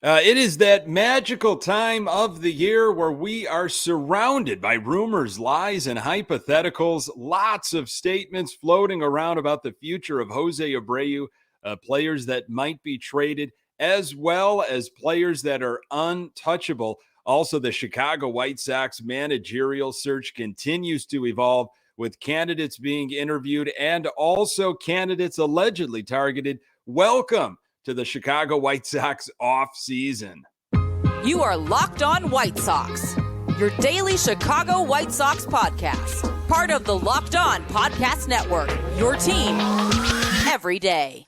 It is that magical time of the year where we are surrounded by rumors, lies, and hypotheticals. Lots of statements floating around about the future of Jose Abreu, players that might be traded, as well as players that are untouchable. Also, the Chicago White Sox managerial search continues to evolve with candidates being interviewed and also candidates allegedly targeted. Welcome to the Chicago White Sox off season. You are Locked On White Sox, your daily Chicago White Sox podcast, part of the Locked On Podcast Network, your team every day.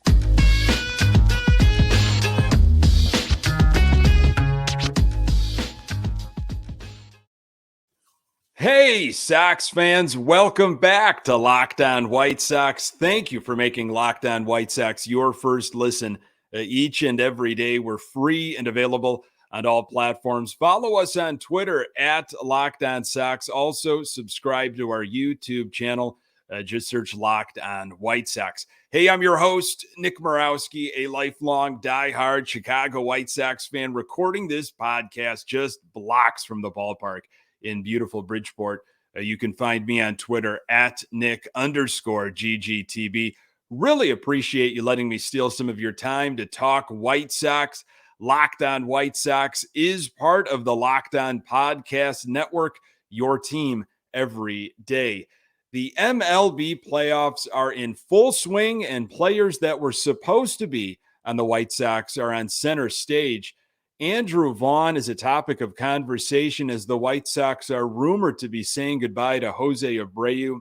Hey, Sox fans, welcome back to Locked On White Sox. Thank you for making Locked On White Sox your first listen each and every day. We're free and available on all platforms. Follow us on Twitter at Locked On Sox. Also, subscribe to our YouTube channel. Just search Locked On White Sox. Hey, I'm your host, Nick Morawski, a lifelong diehard Chicago White Sox fan, recording this podcast just blocks from the ballpark in beautiful Bridgeport. You can find me on Twitter at Nick_GGTB. Really appreciate you letting me steal some of your time to talk White Sox. Locked On White Sox is part of the Locked On Podcast Network, your team every day. The MLB playoffs are in full swing, and players that were supposed to be on the White Sox are on center stage. Andrew Vaughn is a topic of conversation as the White Sox are rumored to be saying goodbye to Jose Abreu,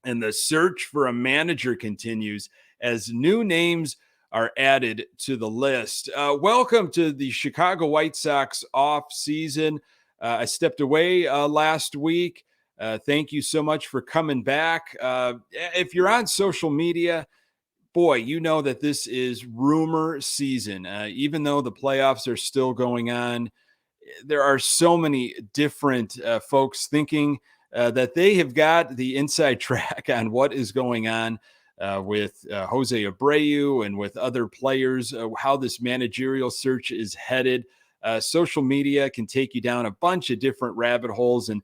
and the search for a manager continues as new names are added to the list. Welcome to the Chicago White Sox off season. I stepped away last week. Thank you so much for coming back. If you're on social media, boy, you know that this is rumor season. Even though the playoffs are still going on, there are so many different folks thinking that they have got the inside track on what is going on with Jose Abreu and with other players, how this managerial search is headed. Social media can take you down a bunch of different rabbit holes, and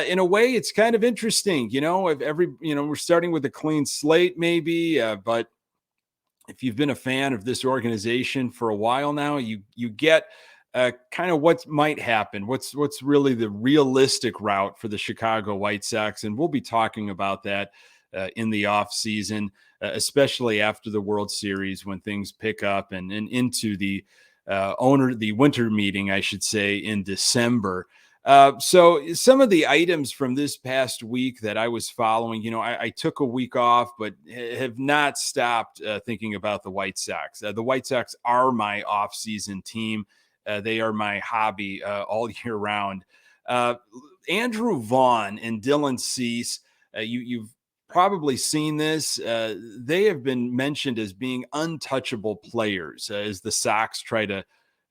in a way, it's kind of interesting. We're starting with a clean slate, maybe, but if you've been a fan of this organization for a while now, you get kind of what might happen. What's really the realistic route for the Chicago White Sox, and we'll be talking about that in the off season, especially after the World Series when things pick up and into the winter meeting, I should say, in December. So some of the items from this past week that I was following, I took a week off, but have not stopped thinking about the White Sox. The White Sox are my off-season team. They are my hobby all year round. Andrew Vaughn and Dylan Cease, you've probably seen this. They have been mentioned as being untouchable players as the Sox try to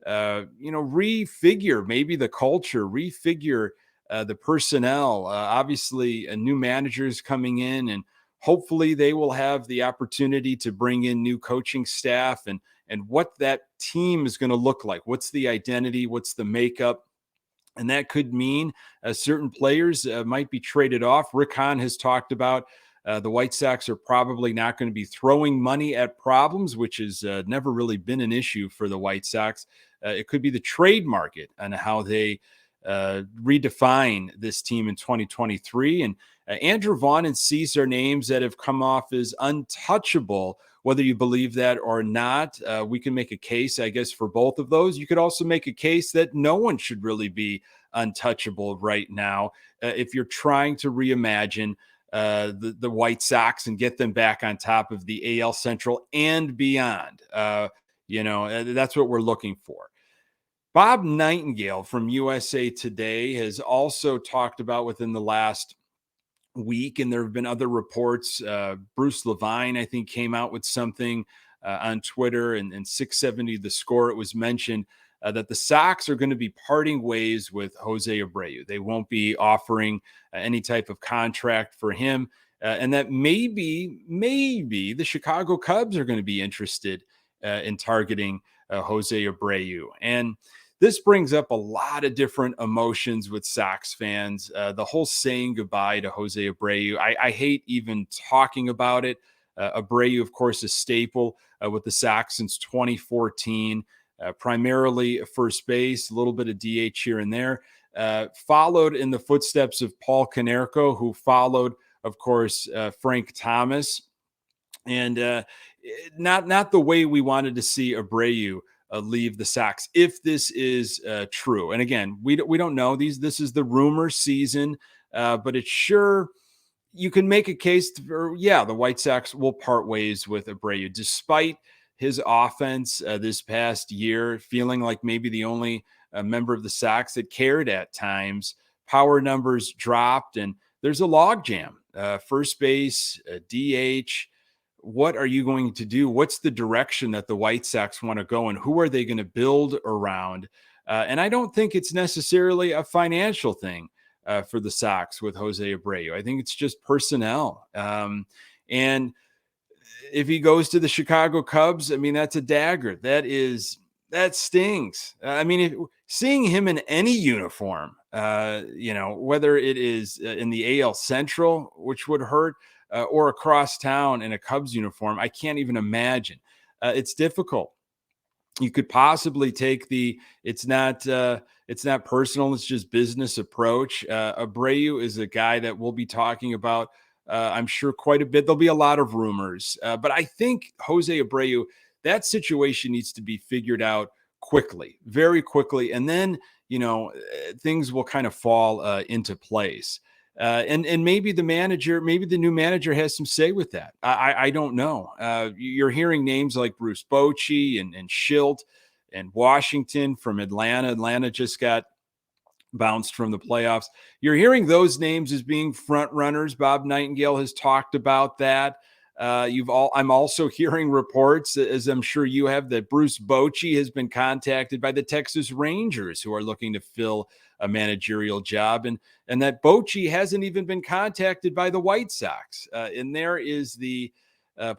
refigure maybe the culture, refigure the personnel. Obviously, new managers coming in, and hopefully they will have the opportunity to bring in new coaching staff and what that team is going to look like. What's the identity? What's the makeup? And that could mean certain players might be traded off. Rick Hahn has talked about the White Sox are probably not going to be throwing money at problems, which has never really been an issue for the White Sox. It could be the trade market and how they redefine this team in 2023. And Andrew Vaughn and Cease are names that have come off as untouchable. Whether you believe that or not, we can make a case, I guess, for both of those. You could also make a case that no one should really be untouchable right now if you're trying to reimagine the White Sox and get them back on top of the AL Central and beyond. That's what we're looking for. Bob Nightingale from USA Today has also talked about within the last week, and there have been other reports. Bruce Levine, I think, came out with something on Twitter, and 670 The Score, it was mentioned that the Sox are going to be parting ways with Jose Abreu. They won't be offering any type of contract for him, and that maybe the Chicago Cubs are going to be interested in targeting Jose Abreu. And this brings up a lot of different emotions with Sox fans. The whole saying goodbye to Jose Abreu, I hate even talking about it. Abreu, of course, a staple with the Sox since 2014, primarily first base, a little bit of DH here and there. Followed in the footsteps of Paul Konerko, who followed, of course, Frank Thomas. And not the way we wanted to see Abreu leave the Sox, if this is true. And again, we don't know these. This is the rumor season, but it's sure you can make a case for, the White Sox will part ways with Abreu, despite his offense this past year, feeling like maybe the only member of the Sox that cared at times. Power numbers dropped, and there's a logjam. First base, DH. What are you going to do? What's the direction that the White Sox want to go, and who are they going to build around? And I don't think it's necessarily a financial thing for the Sox with Jose Abreu. I think it's just personnel. And if he goes to the Chicago Cubs, I mean, that's a dagger. That stings. I mean, seeing him in any uniform, whether it is in the AL Central, which would hurt, or across town in a Cubs uniform, I can't even imagine. It's difficult. You could possibly take it's not personal, it's just business approach. Abreu is a guy that we'll be talking about, I'm sure, quite a bit. There'll be a lot of rumors, but I think Jose Abreu, that situation needs to be figured out quickly, very quickly, and then things will kind of fall into place. And maybe the new manager has some say with that. I don't know. You're hearing names like Bruce Bochy and Schilt and Washington from Atlanta. Atlanta just got bounced from the playoffs. You're hearing those names as being front runners. Bob Nightingale has talked about that. I'm also hearing reports, as I'm sure you have, that Bruce Bochy has been contacted by the Texas Rangers, who are looking to fill a managerial job, and that Bochy hasn't even been contacted by the White Sox. And there is the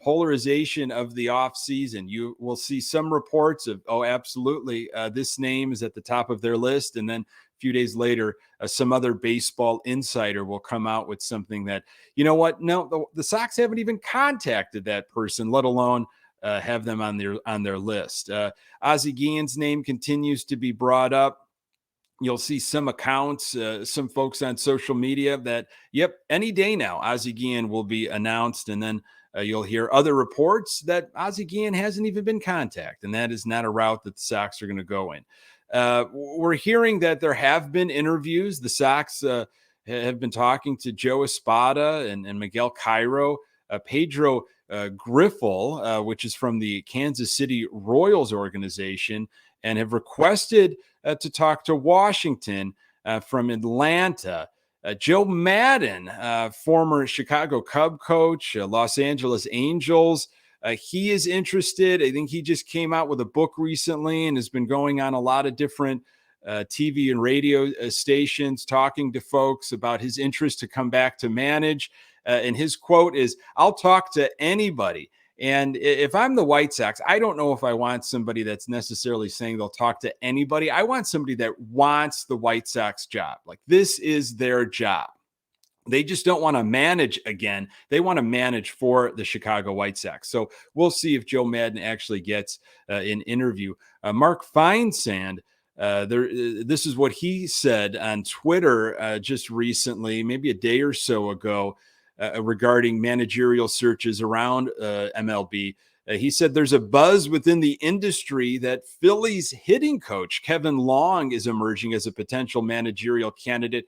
polarization of the offseason. You will see some reports of, absolutely, this name is at the top of their list, and then a few days later, some other baseball insider will come out with something that, no, the Sox haven't even contacted that person, let alone have them on their list. Ozzie Guillen's name continues to be brought up. You'll see some accounts, some folks on social media that, any day now, Ozzie Guillen will be announced. And then you'll hear other reports that Ozzie Guillen hasn't even been contacted. And that is not a route that the Sox are going to go in. We're hearing that there have been interviews. The Sox have been talking to Joe Espada and Miguel Cairo, Pedro Griffel, which is from the Kansas City Royals organization, and have requested to talk to Washington from Atlanta. Joe Madden, former Chicago Cub coach, Los Angeles Angels, he is interested. I think he just came out with a book recently and has been going on a lot of different TV and radio stations talking to folks about his interest to come back to manage. And his quote is, "I'll talk to anybody." And if I'm the White Sox, I don't know if I want somebody that's necessarily saying they'll talk to anybody. I want somebody that wants the White Sox job. Like, this is their job. They just don't want to manage again. They want to manage for the Chicago White Sox. So we'll see if Joe Madden actually gets an interview. Mark Feinsand, this is what he said on Twitter just recently, maybe a day or so ago, regarding managerial searches around MLB. He said there's a buzz within the industry that Phillies hitting coach Kevin Long is emerging as a potential managerial candidate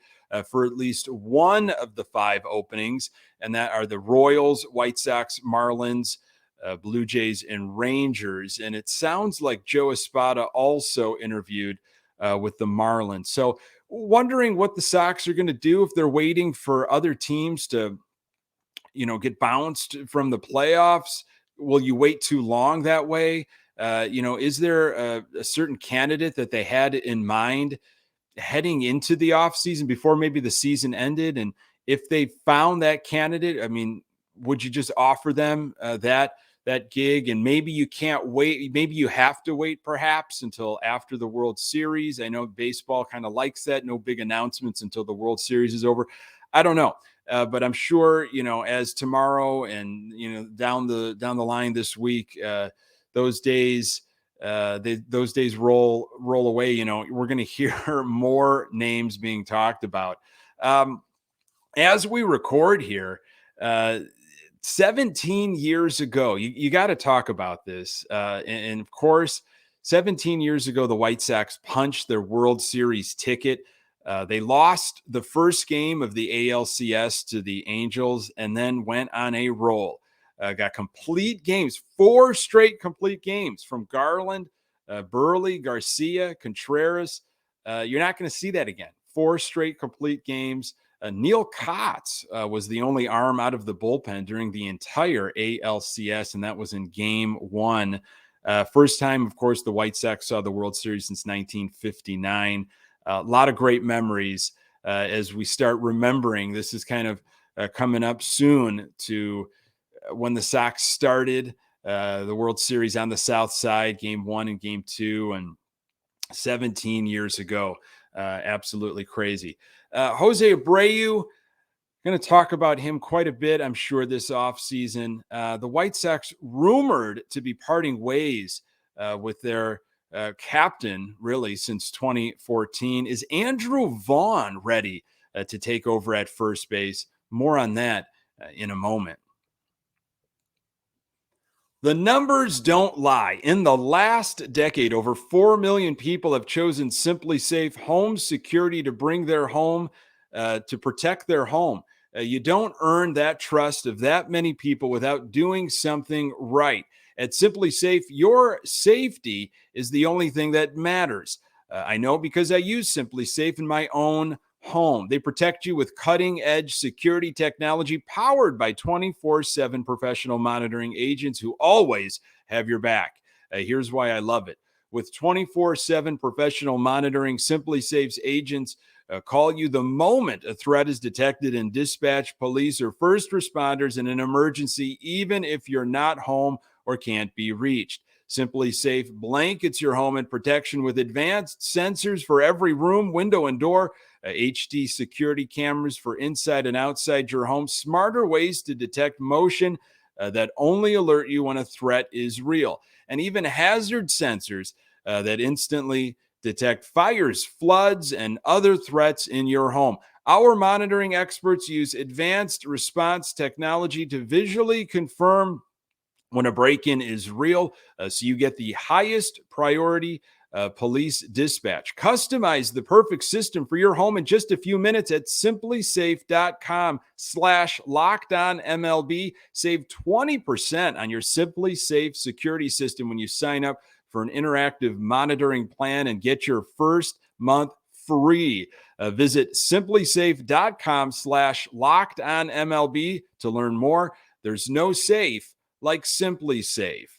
for at least one of the 5 openings, and that are the Royals, White Sox, Marlins, Blue Jays, and Rangers. And it sounds like Joe Espada also interviewed with the Marlins. So wondering what the Sox are going to do if they're waiting for other teams to get bounced from the playoffs. Will you wait too long that way? Is there a certain candidate that they had in mind heading into the offseason before maybe the season ended? And if they found that candidate, I mean, would you just offer them that gig, and maybe you can't wait. Maybe you have to wait perhaps until after the World Series. I know baseball kind of likes that. No big announcements until the World Series is over. I don't know. But I'm sure, as tomorrow and, down the line this week, those days roll away, we're going to hear more names being talked about. As we record here, 17 years ago, you got to talk about this. And of course, 17 years ago, the White Sox punched their World Series ticket. They lost the first game of the ALCS to the Angels and then went on a roll. Got complete games, 4 straight complete games from Garland, Burley, Garcia, Contreras. You're not going to see that again. 4 straight complete games. Neil Kotz was the only arm out of the bullpen during the entire ALCS, and that was in Game 1. First time, of course, the White Sox saw the World Series since 1959. A lot of great memories as we start remembering. This is kind of coming up soon to when the Sox started the World Series on the South Side, Game 1 and Game 2, and 17 years ago. Absolutely crazy. Jose Abreu, going to talk about him quite a bit, I'm sure, this offseason. The White Sox rumored to be parting ways with their captain, really, since 2014. Is Andrew Vaughn ready to take over at first base? More on that in a moment. The numbers don't lie. In the last decade, over 4 million people have chosen Simply Safe Home Security to bring their home, to protect their home. You don't earn that trust of that many people without doing something right. At Simply Safe, your safety is the only thing that matters. I know because I use Simply Safe in my own home. They protect you with cutting-edge security technology powered by 24/7 professional monitoring agents who always have your back. Here's why I love it. With 24/7 professional monitoring, Simply Safe's agents call you the moment a threat is detected and dispatch police or first responders in an emergency, even if you're not home or can't be reached. Simply Safe blankets your home in protection with advanced sensors for every room, window, and door, HD security cameras for inside and outside your home, smarter ways to detect motion that only alert you when a threat is real, and even hazard sensors that instantly detect fires, floods, and other threats in your home. Our monitoring experts use advanced response technology to visually confirm when a break-in is real, so you get the highest priority police dispatch. Customize the perfect system for your home in just a few minutes at simplysafe.com/lockedonmlb. Save 20% on your Simply Safe security system when you sign up for an interactive monitoring plan and get your first month free. Visit simplysafe.com/lockedonmlb to learn more. There's no safe like Simply Safe.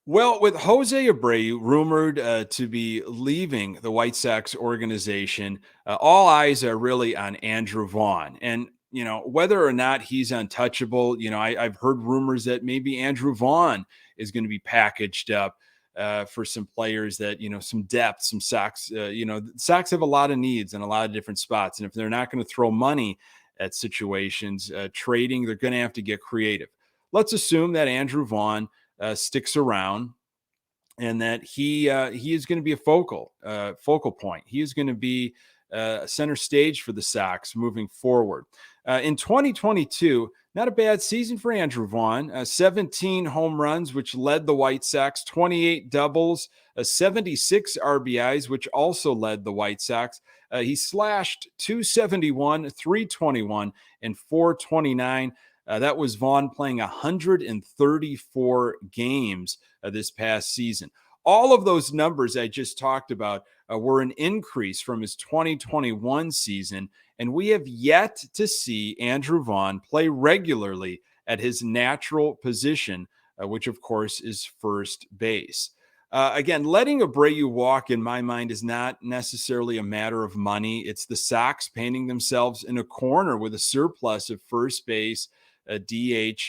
Well, with Jose Abreu rumored to be leaving the White Sox organization, all eyes are really on Andrew Vaughn. And, whether or not he's untouchable, I've heard rumors that maybe Andrew Vaughn is going to be packaged up for some players that, some depth, some Sox, Sox have a lot of needs in a lot of different spots. And if they're not going to throw money at situations, trading, they're going to have to get creative. Let's assume that Andrew Vaughn sticks around and that he is going to be a focal point. He is going to be center stage for the Sox moving forward. In 2022, not a bad season for Andrew Vaughn. 17 home runs, which led the White Sox, 28 doubles, 76 RBIs, which also led the White Sox. He slashed 271, 321, and 429. That was Vaughn playing 134 games this past season. All of those numbers I just talked about were an increase from his 2021 season, and we have yet to see Andrew Vaughn play regularly at his natural position, which of course is first base. Again, letting Abreu walk, in my mind, is not necessarily a matter of money. It's the Sox painting themselves in a corner with a surplus of first base, DH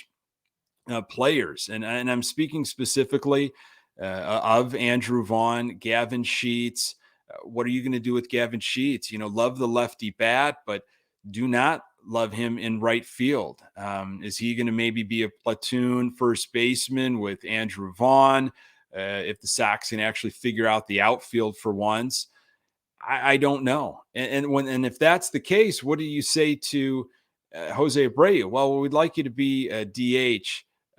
players. And I'm speaking specifically of Andrew Vaughn, Gavin Sheets. What are you going to do with Gavin Sheets? Love the lefty bat, but do not love him in right field. Is he going to maybe be a platoon first baseman with Andrew Vaughn? If the Sox can actually figure out the outfield for once, I don't know. And if that's the case, what do you say to Jose Abreu? Well, we'd like you to be a DH,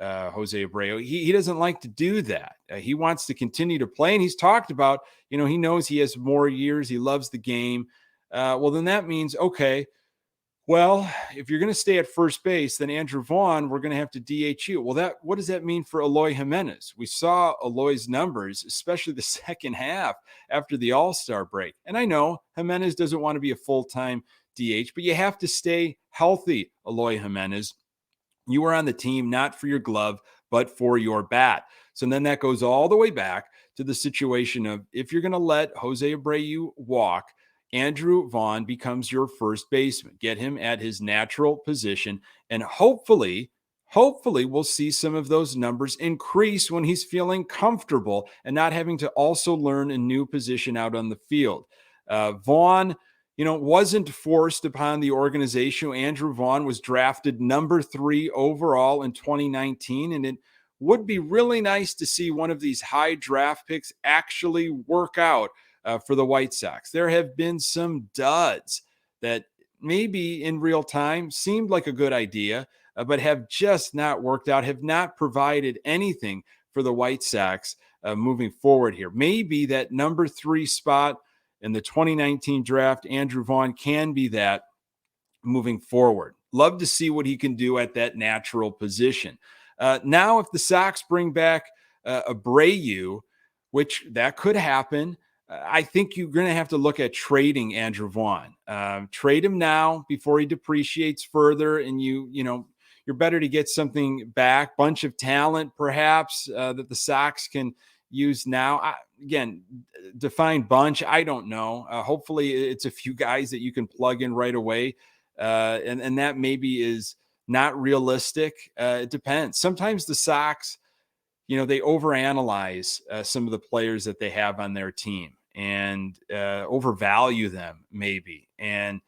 Jose Abreu. He doesn't like to do that. He wants to continue to play, and he's talked about, he knows he has more years. He loves the game. Well, then that means, okay, well, if you're going to stay at first base, then Andrew Vaughn, we're going to have to DH you. Well, what does that mean for Eloy Jimenez? We saw Eloy's numbers, especially the second half after the All-Star break. And I know Jimenez doesn't want to be a full-time DH, but you have to stay healthy, Eloy Jimenez. You are on the team not for your glove, but for your bat. So then that goes all the way back to the situation of, if you're going to let Jose Abreu walk, Andrew Vaughn becomes your first baseman. Get him at his natural position, and hopefully we'll see some of those numbers increase when he's feeling comfortable and not having to also learn a new position out on the field. Vaughn, wasn't forced upon the organization. Andrew Vaughn was drafted number 3 overall in 2019, and it would be really nice to see one of these high draft picks actually work out for the White Sox. There have been some duds that maybe in real time seemed like a good idea, but have just not worked out, have not provided anything for the White Sox moving forward here. Maybe that number 3 spot in the 2019 draft, Andrew Vaughn can be that moving forward. Love to see what he can do at that natural position. Now, if the Sox bring back Abreu, which that could happen, I think you're going to have to look at trading Andrew Vaughn. Trade him now before he depreciates further, and you're better to get something back, bunch of talent perhaps that the Sox can use now. Again, define bunch, I don't know. Hopefully it's a few guys that you can plug in right away, and that maybe is not realistic. It depends. Sometimes the Sox, they overanalyze some of the players that they have on their team and overvalue them maybe. And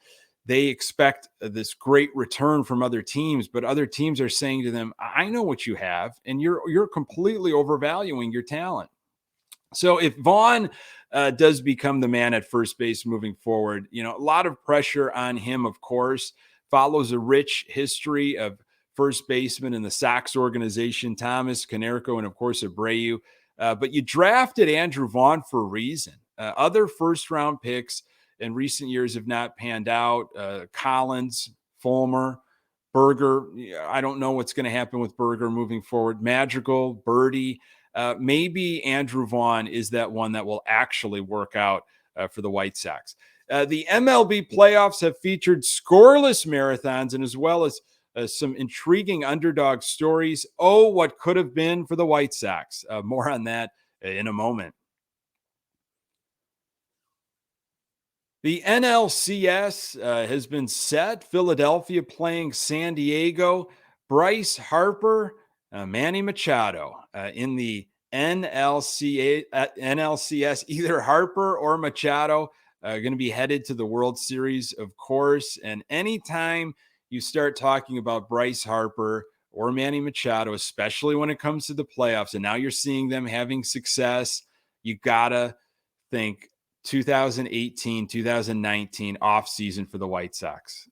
they expect this great return from other teams, but other teams are saying to them, I know what you have, and you're completely overvaluing your talent. So if Vaughn does become the man at first base moving forward, a lot of pressure on him, of course, follows a rich history of first baseman in the Sox organization, Thomas, Konerko, and of course Abreu. But you drafted Andrew Vaughn for a reason. Other first-round picks in recent years have not panned out. Collins, Fulmer, Berger. I don't know what's going to happen with Berger moving forward. Madrigal, Birdie. Maybe Andrew Vaughn is that one that will actually work out for the White Sox. The MLB playoffs have featured scoreless marathons, and as well as some intriguing underdog stories. Oh, what could have been for the White Sox. More on that in a moment. The NLCS has been set. Philadelphia playing San Diego. Bryce Harper, Manny Machado in the NLCS. Either Harper or Machado going to be headed to the World Series, of course. And anytime you start talking about Bryce Harper or Manny Machado, especially when it comes to the playoffs, and now you're seeing them having success, you got to think 2018, 2019 offseason for the White Sox.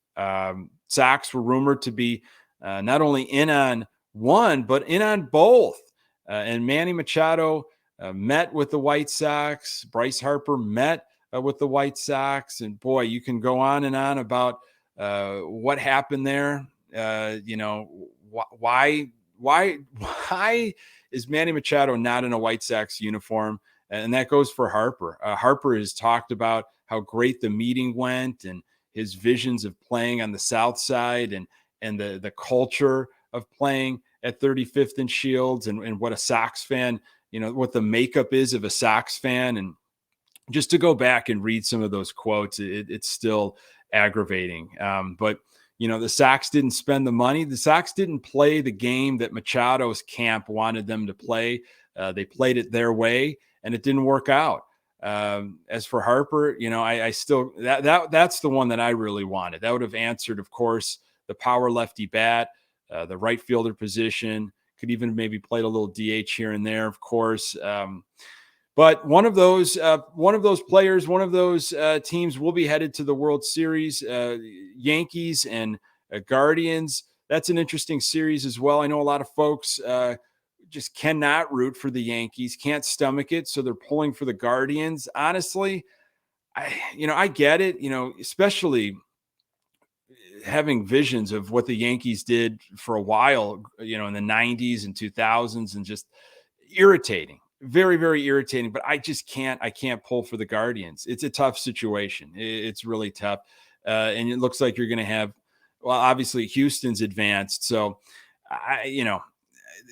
Sox were rumored to be not only in on one, but in on both. And Manny Machado met with the White Sox. Bryce Harper met with the White Sox. And boy, you can go on and on about what happened there. Why is Manny Machado not in a White Sox uniform? And that goes for Harper. Harper has talked about how great the meeting went and his visions of playing on the South Side and the culture of playing at 35th and Shields and what a Sox fan, what the makeup is of a Sox fan. And just to go back and read some of those quotes, it's still aggravating. But The Sox didn't spend the money. The Sox didn't play the game that Machado's camp wanted them to play. They played it their way, and it didn't work out. As for Harper, I still that's the one that I really wanted. That would have answered, of course, the power lefty bat, the right fielder position. Could even maybe played a little DH here and there, of course. But one of those players, one of those teams will be headed to the World Series. Yankees and Guardians. That's an interesting series as well. I know a lot of folks just cannot root for the Yankees, can't stomach it, so they're pulling for the Guardians. Honestly, I get it. Especially having visions of what the Yankees did for a while, in the 90s and 2000s, and just irritating. Very, very irritating, but I can't pull for the Guardians. It's a tough situation. It's really tough. And it looks like you're going to have, well, obviously Houston's advanced. So,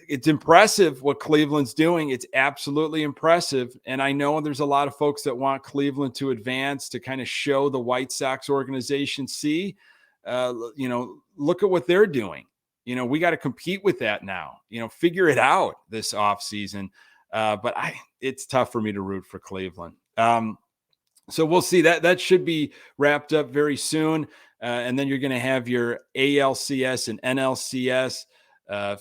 it's impressive what Cleveland's doing. It's absolutely impressive. And I know there's a lot of folks that want Cleveland to advance, to kind of show the White Sox organization, see, look at what they're doing. We got to compete with that now, figure it out this offseason. But it's tough for me to root for Cleveland. So we'll see. That should be wrapped up very soon. And then you're going to have your ALCS and NLCS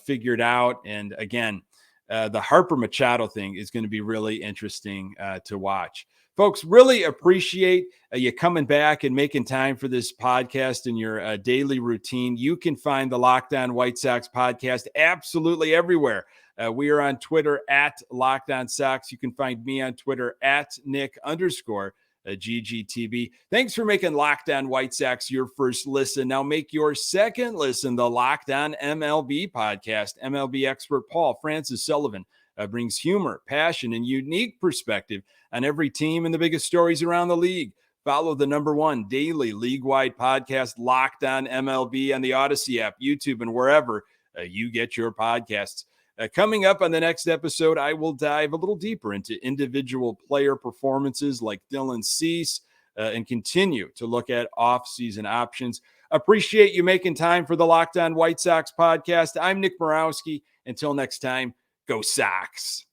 figured out. And again, the Harper Machado thing is going to be really interesting to watch. Folks, really appreciate you coming back and making time for this podcast in your daily routine. You can find the Locked On White Sox podcast absolutely everywhere. We are on Twitter at Locked On Sox. You can find me on Twitter at Nick_GGTB. Thanks for making Locked On White Sox your first listen. Now make your second listen the Locked On MLB podcast. MLB expert Paul Francis Sullivan brings humor, passion, and unique perspective on every team and the biggest stories around the league. Follow the #1 daily league-wide podcast, Locked On MLB, on the Odyssey app, YouTube, and wherever you get your podcasts. Coming up on the next episode, I will dive a little deeper into individual player performances like Dylan Cease and continue to look at off-season options. Appreciate you making time for the Locked On White Sox podcast. I'm Nick Borowski. Until next time, go Sox.